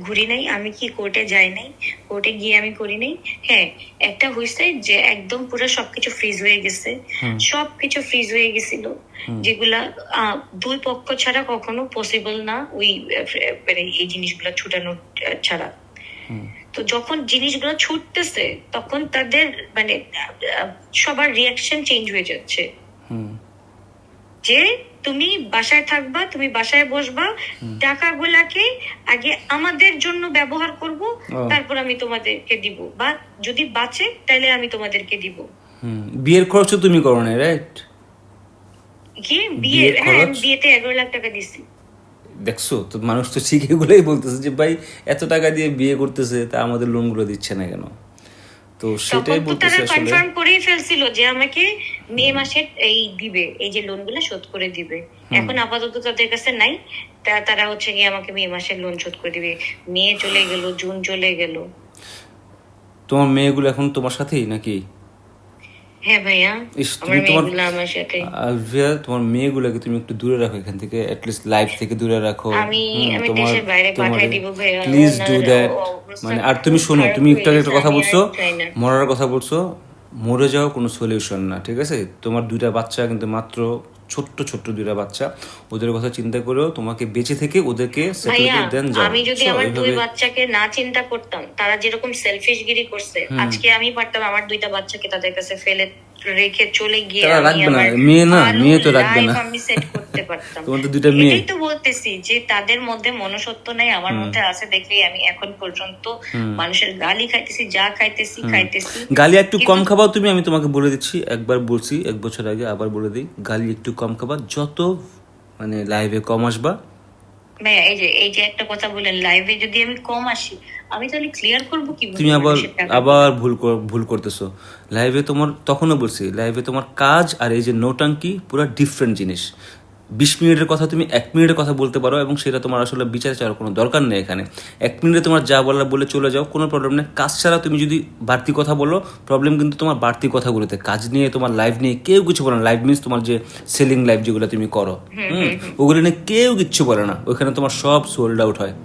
ঘুরি নাই, আমি কি কোর্টে যাই নাই, কোর্টে গিয়ে আমি করি নাই। হ্যাঁ একটা হয়েছে যে একদম পুরো সবকিছু ফ্রিজ হয়ে গেছে, সবকিছু ফ্রিজ হয়ে গেছিল, যেগুলা দুই পক্ষ ছাড়া কখনো পসিবল না ওই এই জিনিসগুলা ছুটানো ছাড়া। তো যখন জিনিসগুলো ছুটতেছে তখন তাদের মানে সবার রিয়াকশন চেঞ্জ হয়ে যাচ্ছে যে তুমি বাসায় থাকবা, তুমি বাসায় বসবা, টাকাগুলাকে আগে আমাদের জন্য ব্যবহার করব, তারপর আমি তোমাদেরকে দিব, বা যদি বাঁচে তাহলে আমি তোমাদেরকে দিব। বিয়ের খরচ তুমি করো না, রাইট? কি বিয়ের? হ্যাঁ বিয়েতে 11 লাখ টাকা দিছি। দেখছো তো, মানুষ তো ঠিক এগুলোই বলতেছে যে ভাই এত টাকা দিয়ে বিয়ে করতেছে, তা আমাদের লোনগুলো দিচ্ছে না কেন? তো সেটাই বলতেছে তারা আসলে। কনফার্ম করেই ফেলছিল যে আমাকে মে মাসে এই দিবে, এই যে লোনগুলো শোধ করে দিবে। এখন আপাতত তাদের কাছে নাই, তারা হচ্ছে কি আমাকে মে মাসের লোন শোধ করে দিবে। মে চলে গেল, জুন চলে গেল। তোমার মেয়েগুলো এখন তোমার সাথেই নাকি? হ্যাঁ ভাইয়া, আমার মেয়েগুলো আমার সাথে। আলভিয়া, তোমার মেয়েগুলোকে তুমি একটু দূরে রাখো এখান থেকে, এট লিস্ট লাইফ থেকে দূরে রাখো। আমি দেশের বাইরে পাঠিয়ে দিব ভাইয়া, প্লিজ ডু দ্যাট। মানে আর তুমি শোনো, তুমি একটা কথা বলছো, মরার কথা বলছো, মরে যাওয়া কোনো সলিউশন না, ঠিক আছে? তোমার দুইটা বাচ্চা কিন্তু মাত্র ছোট্ট ছোট্ট দুইটা বাচ্চা, ওদের কথা চিন্তা করেও তোমাকে বেঁচে থেকে ওদেরকে সেটেল করে দেন যাও। আমি যদি আমার দুই বাচ্চাকে না চিন্তা করতাম, তারা যেরকম সেলফিশগিরি করছে, আজকে আমি পারতাম আমার দুইটা বাচ্চাকে তাদের কাছে ফেলে রেখে চলে গিয়ে রাখবে না, মেয়ে না, মেয়ে তো রাখবে না, আমি সেট করতে পারতাম। তোমার তো দুইটা মেয়ে। এটাই তো বলতেছি যে তাদের মধ্যে মনুষ্যত্ব নাই, আমার মধ্যে আছে দেখেই আমি এখন পর্যন্ত মানুষের গালি খাইতেছি, যা খাইতেছি। গালি একটু কম খাবাও তুমি, আমি তোমাকে বলে দিচ্ছি, একবার বলছি 1 বছর আগে, আবার বলে দিই, গালি একটু কম খাবা, যত মানে লাইভে কম আসবা। ভাইয়া এই যে একটা কথা বলেন, লাইভে যদি আমি কম আসি, আমি তাহলে ক্লিয়ার করবো কি? তুমি আবার ভুল করতেছো। লাইভে তোমার, তখনও বলছি, লাইভে তোমার কাজ আর এই যে নোটাঙ্কি পুরো ডিফারেন্ট জিনিস। 20 মিনিটের কথা তুমি 1 মিনিটের কথা বলতে পারো, এবং সেটা তোমার আসলে বিচার চাওয়ার কোনো দরকার নেই এখানে। 1 মিনিটে তোমার যা বলার বলে চলে যাও, কোনো প্রবলেম নেই। কাজ ছাড়া তুমি যদি বাড়তি কথা বলো, প্রবলেম কিন্তু তোমার বাড়তি কথাগুলোতে। কাজ নিয়ে, তোমার লাইভ নিয়ে কেউ কিছু বলে না। লাইভ মিনস তোমার যে সেলিং লাইভ যেগুলো তুমি করো, ওগুলো নিয়ে কেউ কিচ্ছু বলে না, ওইখানে তোমার সব সোল্ড আউট হয়,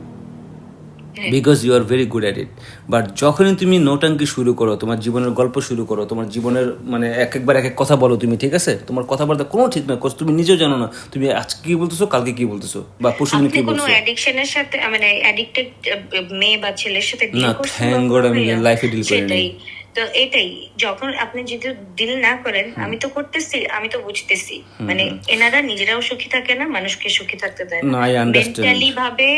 because you are very good at it. But যখনই তুমি নোটাঙ্কি শুরু করো, তোমার জীবনের গল্প শুরু করো, তোমার জীবনের মানে একবার এক কথা বলো তুমি, ঠিক আছে? তোমার কথাবার্তা কোনো ঠিক না, তুমি নিজেও জানো না তুমি আজকে কি বলতেছো, কালকে কি বলতেছো, বা পরশুদিন কি বলছো। অ্যাডিকশনের সাথে মানে অ্যাডিক্টেড মেয়ে বা ছেলের সাথে ডিল করছো? থ্যাঙ্ক গড আমি লাইফে ডিল করি নাই। তো এটাই, যখন আপনি যদি ডিল না করেন, আমি তো করতেছি, আমি তো বুঝতেছি, মানে এনারা নিজেরাও সুখী থাকে না, মানুষকে সুখী থাকতে দেয় না, মেন্টালি ভাবে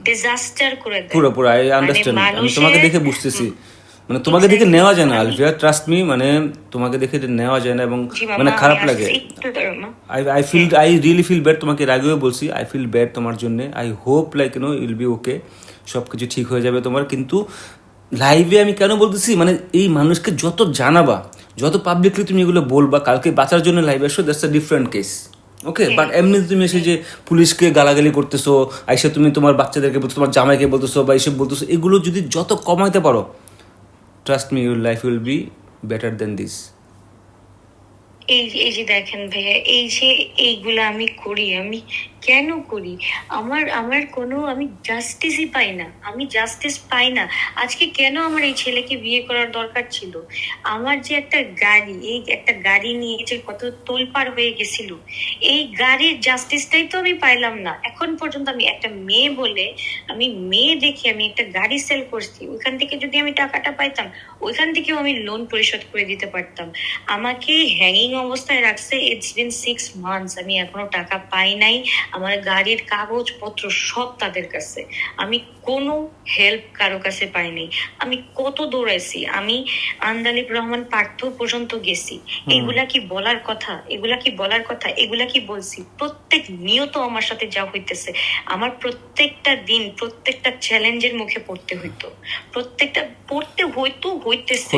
ডিজাস্টার করে দেয়। পুরো আই আন্ডারস্ট্যান্ড, আমি তোমাকে দেখে বুঝতেছি, মানে তোমাকে দেখে নেওয়া যায় না আলভিয়া, ট্রাস্ট মি, মানে তোমাকে দেখে নেওয়া যায় না, এবং মানে খারাপ লাগে। আই রিয়েলি ফিল ব্যাড, তোমাকে এর আগেও বলছি, আই ফিল ব্যাড তোমার জন্য। I hope like will be okay, সবকিছু ঠিক হয়ে যাবে তোমার। কিন্তু লাইভে আমি কেন বলতেছি, মানে এই মানুষকে যত জানাবা, যত পাবলিকলি তুমি এগুলো বলবা, কালকে বাঁচার জন্য লাইভে আসো, that's a different case, okay, but এমনিতে তুমি এসে যে পুলিশকে গালাগালি করতেছো, আইসা তুমি তোমার বাচ্চাদেরকে বলছো, তোমার জামাইকে বলতেছো বা এইসব বলতেছো, এগুলো যদি যত কমাইতে পারো, trust me, your life will be better then this. এই যে দেখেন ভাইয়া, এই যে এইগুলা আমি করি, আমি কেন করি? আমার আমার কোনো আমি জাস্টিসই পাই না, আমি জাস্টিস পাই না। আজকে কেন আমার এই ছেলেকে বিয়ে করার দরকার ছিল? আমার যে একটা গাড়ি, এই একটা গাড়ি নিয়ে যে কত তোলপাড় হয়ে গেছিল, এই গাড়ির জাস্টিসটাই তো আমি পাইলাম না এখন পর্যন্ত। আমি একটা মেয়ে বলে, আমি মেয়ে দেখে আমি একটা গাড়ি সেল করছি, ওইখান থেকে যদি আমি টাকাটা পাইতাম, ওইখান থেকেও আমি লোন পরিশোধ করে দিতে পারতাম। আমাকে হ্যাঙ্গিং অবস্থায় রাখছে, ইটস বিন 6 মান্থস, আমি এখনো টাকা পাই নাই। আমার গাড়ির কাগজপত্র সব তাদের কাছে, আমি কোনো হেল্প কারো কাছে পাই নাই। আমি কত দৌড়াইছি, আমি আন্দালিব রহমান পার্থ পর্যন্ত গেছি। এগুলা কি বলার কথা? এগুলা কি বলার কথা? এগুলা কি বলছি? প্রত্যেক নিয়ত আমার সাথে যা হইতেছে, আমার প্রত্যেকটা দিন প্রত্যেকটা চ্যালেঞ্জের মুখে পড়তে হইতো, প্রত্যেকটা পড়তে হইতেছে।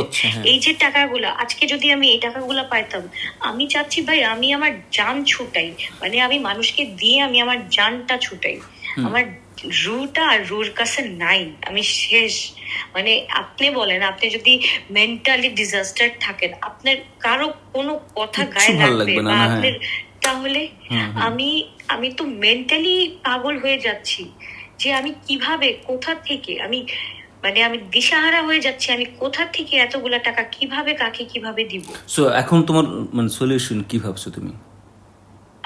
এই যে টাকাগুলা, আজকে যদি আমি এই টাকাগুলা পাইতাম, আমি চাচ্ছি ভাই আমি আমার জান ছুটাই, মানে আমি মানুষকে দিয়ে আমি আমার জানটা ছুটাই। আমার রুটা আর রুর কাছে নাই, আমি শেষ। মানে আপনি বলেন, আপনি যদি মেন্টালি ডিজাস্টার থাকেন, আপনার কারো কোনো কথা গায়ে লাগবে বা আপনার, তাহলে আমি আমি তো মেন্টালি পাগল হয়ে যাচ্ছি যে আমি কিভাবে, কোথা থেকে আমি, মানে আমি দিশাহারা হয়ে যাচ্ছি, আমি কোথা থেকে এতগুলা টাকা কিভাবে কাকে কিভাবে দিব। সো এখন তোমার মানে সলিউশন কি ভাবছো তুমি?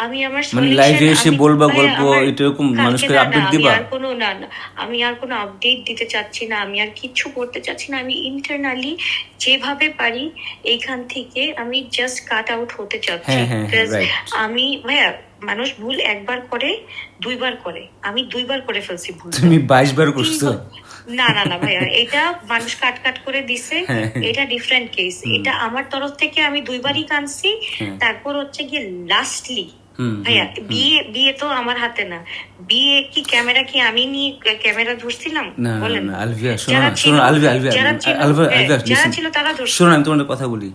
আমি আমার মানে লাইভে এসে বলবা গল্প, এরকম মানুষকে আপডেট দিবা? আমি আর কোনো আপডেট দিতে চাচ্ছি না, আমি আর কিচ্ছু করতে চাচ্ছি না। আমি ইন্টারনালি যেভাবে পারি এইখান থেকে আমি জাস্ট কাট আউট হতে চাচ্ছি। আমি ভাইয়া, মানুষ ভুল একবার করে, দুইবার করে, আমি 2বার করে ফেলছি ভুল। তুমি 22 বার করছো? না না না ভাইয়া, এটা মানুষ কাট কাট করে দিছে, এটা ডিফারেন্ট কেস। এটা আমার তরফ থেকে আমি 2বারই কানছি। তারপর হচ্ছে গিয়ে লাস্টলি ভাইয়া, বিয়ে তো আমার হাতে না। বিয়ে কি ক্যামেরা কি আমি নিয়ে ক্যামেরা ধরছিলাম? বলেন, যারা ছিল তারা ধরছিল। শোনো, আমি তোমার কথা বলি।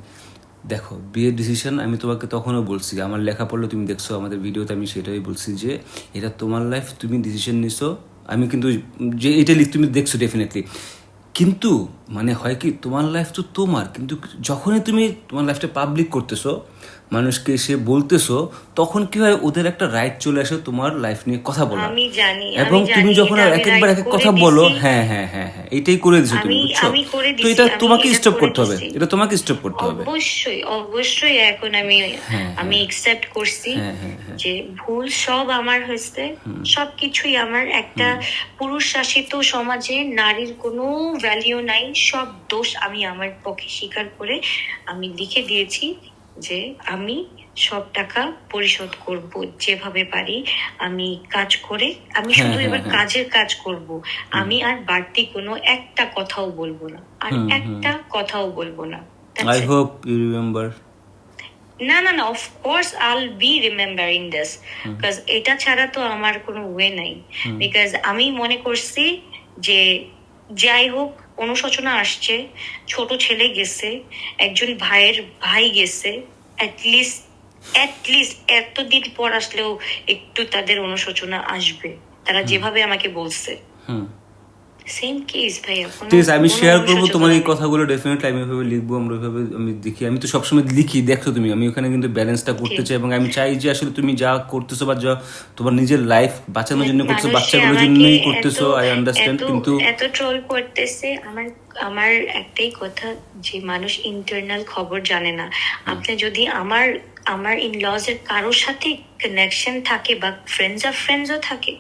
দেখো, বিয়ের ডিসিশন আমি তোমাকে তখনও বলছি, আমার লেখা পড়লে তুমি দেখছো আমাদের ভিডিওতে, আমি সেটাই বলছি যে এটা তোমার লাইফ, তুমি ডিসিশন নিছো। আমি কিন্তু যে এটা তুমি দেখছো ডেফিনেটলি, কিন্তু মানে হয় কি, তোমার লাইফ তো তোমার, কিন্তু যখনই তুমি তোমার লাইফটা পাবলিক করতেছো, মানুষকে এসে বলতেছো, তখন কি হয়, ওদের একটা রাইট চলে আসে তোমার লাইফ নিয়ে কথা বলা। আমি জানি, এবং তুমি যখন এক একবার এক এক কথা বলো, হ্যাঁ হ্যাঁ হ্যাঁ হ্যাঁ, এটাই করে দিছো তুমি, বুঝছো? তো এটা তোমাকে স্টপ করতে হবে, এটা তোমাকে স্টপ করতে হবে। অবশ্যই অবশ্যই। এখন আমি একসেপ্ট করছি যে ভুল সব আমার হয়েছে, সবকিছুই আমার। একটা পুরুষ শাসিত সমাজে নারীর কোনো ভ্যালিউ নাই, সব দোষ আমি আমার পক্ষে স্বীকার করে আমি লিখে দিয়েছি যে আমি সব টাকা পরিশোধ করব যেভাবে পারি। আমি কাজ করে, আমি শুধু এবার কাজের কাজ করব। আমি আর বাড়তি কোনো একটা কথাও বলবো না, আর একটা কথাও বলবো না। I hope you remember. না না না, of course I'll be remembering this, because এটা ছাড়া তো আমার কোনো ওয়ে নাই। বিকজ আমি মনে করছি যে যাই হোক, অনুশোচনা আসছে, ছোট ছেলে গেছে, একজন ভাইয়ের ভাই গেছে, অ্যাটলিস্ট এতদিন পর আসলেও একটু তাদের অনুশোচনা আসবে, তারা যেভাবে আমাকে বলছে। সেম কেস ভাইয়া। ঠিক আছে, আমি শেয়ার করবো তোমার এই কথাগুলো, ডেফিনেটলি আমি ওইভাবে লিখবো, আমরা ওইভাবে আমি দেখি, আমি তো সবসময় লিখি, দেখছো তুমি, আমি ওখানে কিন্তু ব্যালেন্সটা করতে চাই, এবং আমি চাই যে আসলে তুমি যা করতেছো বা যা তোমার নিজের লাইফ বাঁচানোর জন্য করতেছো, বাচ্চাগুলোর জন্যই করতেছো, আই আন্ডারস্ট্যান্ড। কিন্তু এত ট্রোল করতেছে, আমার একটাই কথা, যে মানুষ ইন্টারনাল খবর জানে না। আপনি যদি আমার ইনলজ এর কারোর সাথে কানেকশন থাকে বা ফ্রেন্ডসও থাকে,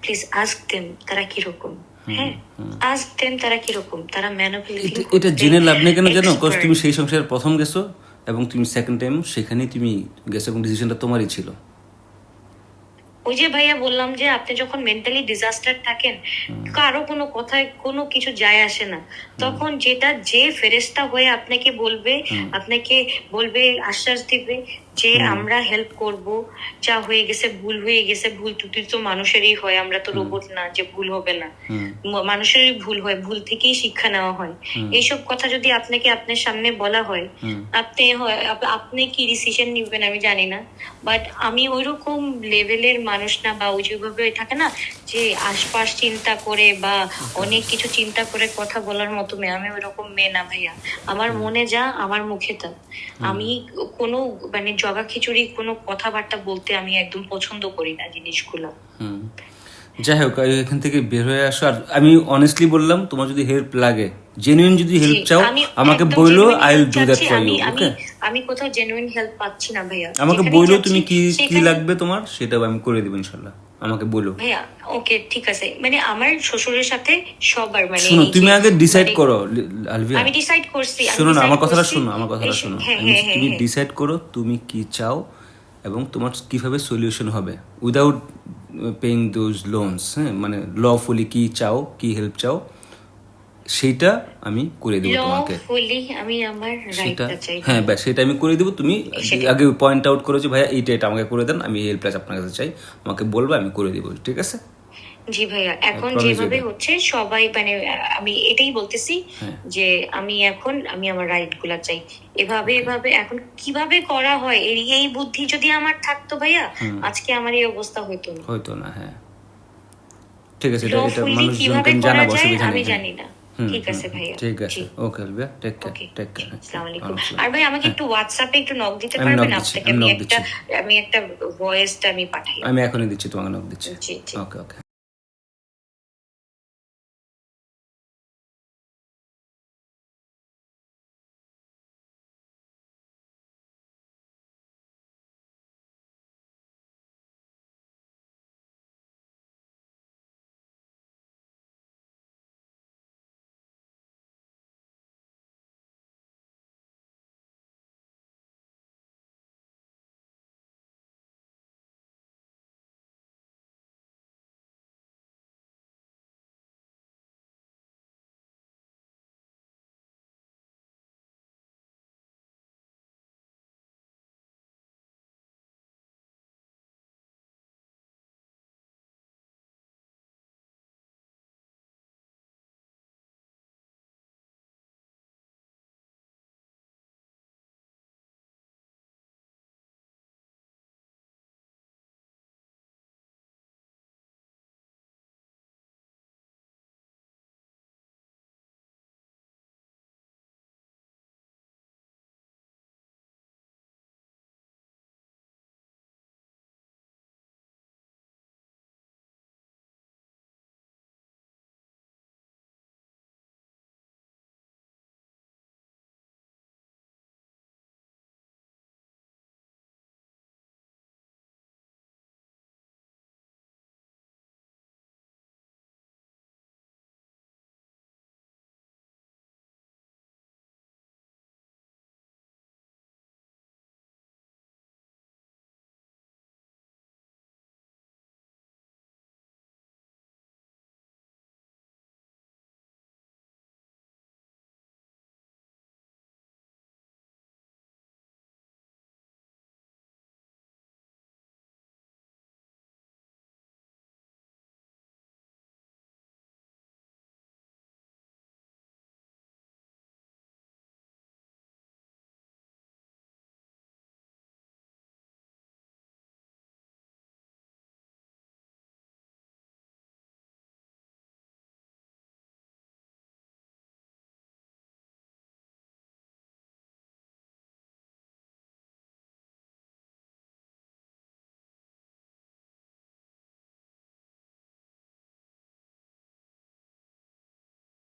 প্লিজ আস্ক দেম তারা কিরকম। হ্যাঁ, আস্ক দেম তারা কিরকম, তারা ম্যানিপুলেটিং। এটা জেনে লাভ নেই কেন জানো? কজ তুমি সেই সংসারে প্রথম গেছো, এবং তুমি সেকেন্ড টাইম সেখানেই তুমি গেছো, এবং ডিসিশনটা তোমারই ছিল। ওই যে ভাইয়া বললাম যে আপনি যখন মেন্টালি ডিজাস্টার থাকেন, কারো কোনো কথায় কোনো কিছু যায় আসে না, তখন যেটা যে ফেরেশতা হয়ে আপনাকে বলবে আশ্বাস দিবে, যে আমরা হেল্প করব, যা হয়ে গেছে ভুল হয়ে গেছে, ভুল ত্রুটি তো মানুষেরই হয়, আমরা তো রোবট না যে ভুল হবে না, মানুষেরই ভুল হয়, ভুল থেকেই শিক্ষা নেওয়া হয়। এইসব কথা যদি আপনাকে আপনার সামনে বলা হয়, আপনি কি ডিসিশন নিবেন আমি জানি না, বাট আমি ওইরকম লেভেলের মানুষ না, বা ওই যেভাবে থাকে না যে আশপাশ চিন্তা করে বা অনেক কিছু চিন্তা করে কথা বলার মতো মেয়ে, আমি ওইরকম মেয়ে না ভাইয়া। আমার মনে যা আমার মুখে তা। আমি কোনো মানে জগা খিচুড়ি কোনো কথাবার্তা বলতে আমি একদম পছন্দ করি না জিনিসগুলো। যাই হোক, এখান থেকে বের হয়ে আসো। আর আমি অনেস্টলি বললাম, তোমার যদি হেল্প লাগে, জেনুইন যদি হেল্প চাও আমাকে বইলো, I will do that for you. Okay, আমি কোথাও জেনুইন হেল্প পাচ্ছি না ভাইয়া, আমাকে বইলো তুমি কি কি লাগবে তোমার, সেটা আমি করে দেব ইনশাআল্লাহ। আমাকে বলো ভাইয়া। ওকে ঠিক আছে, মানে আমার শ্বশুরের সাথে সবার মানে শোনো, তুমি আগে ডিসাইড করো আলভিয়া। আমি ডিসাইড করছি। শোনো না, আমার কথাটা শোনো, আমার কথাটা শোনো। তুমি ডিসাইড করো তুমি কি চাও এবং তোমার কিভাবে সলিউশন হবে উইদাউট পেইং দোজ লোনস। হ্যাঁ, মানে লফুলি কি চাও, কি হেল্প চাও, সেটা আমি করে দেবো তোমাকে। আমি আমার সেটা রাইটটা চাই। হ্যাঁ ব্যাস, সেটা আমি করে দেবো। তুমি আগে পয়েন্ট আউট করো যে ভাইয়া এইটা এটা আমাকে করে দেন, আমি হেল্প প্লাস আপনার কাছে চাই, আমাকে বলবো, আমি করে দেবো। ঠিক আছে জি ভাইয়া, এখন যেভাবে হচ্ছে সবাই মানে আমি এটাই বলতেছি যে আমি এখন আমি আমার রাইট গুলা চাই। এভাবে এখন কিভাবে করা হয়, এই বুদ্ধি যদি আমার থাকতো ভাইয়া, আজকে আমার এই অবস্থা হতো না। হ্যাঁ ঠিক আছে, এটা মানুষজনকে জানাবো, অসুবিধা নেই। আমি জানি না। ঠিক আছে ভাইয়া, ঠিক আছে। ওকে আলবিয়া, টেক কেয়ার। আসসালামু আলাইকুম। আর ভাই আমাকে একটু হোয়াটসঅ্যাপে একটু নক দিতে পারবেন? আপনাকে আমি একটা ভয়েসটা আমি পাঠাই। আমি এখনই দিচ্ছি, তোমাকে নক দিচ্ছি। জি জি। ওকে ওকে।